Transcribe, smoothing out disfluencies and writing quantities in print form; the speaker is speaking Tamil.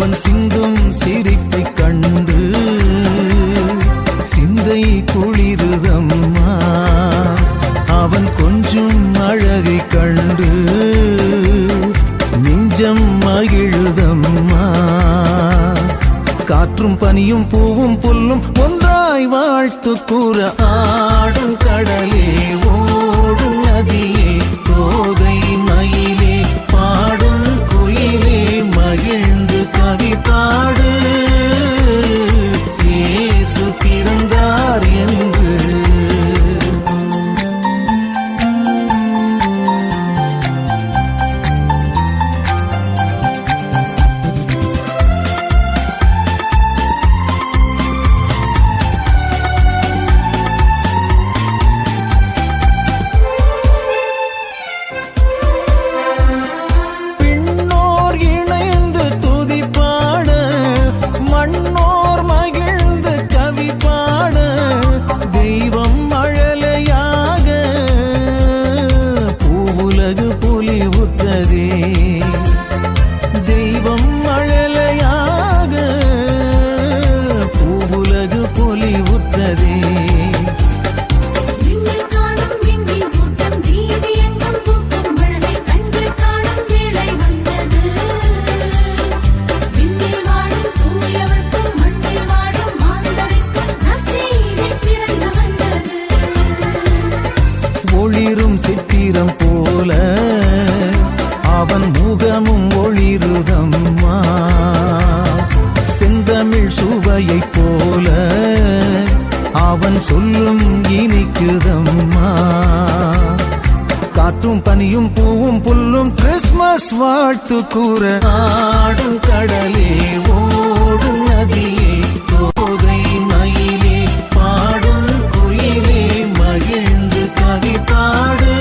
அவன் சிந்தும் சிரிப்பை கண்டு சிந்தை குளிருதம்மா. அவன் கொஞ்சம் அழகை கண்டு நெஞ்சம் மகிழுதம்மா. காற்றும் பனியும் பூவும் புல்லும் ஒன்றாய் வாழ்த்து கூற ஆடும் கடலே ஓடும் நதியே கோதை மயிலே பாடும் குயிலே மகிழ்ந்து கவி பாடு இயேசு பிறந்தார் என்று. ஒளிரும் சித்திரம் போல அவன் முகமும் ஒளிருதம்மா. செந்தமிழ் சுவையைப் போல அவன் சொல்லும் இனிக்குதம்மா. காற்றும் பனியும் பூவும் புல்லும் கிறிஸ்மஸ் வாழ்த்து கூற ஆடும் கடலே ஓடும் நதியே கோதை மயிலே பாடும் குயிலே மகிழ்ந்து கவி பாடு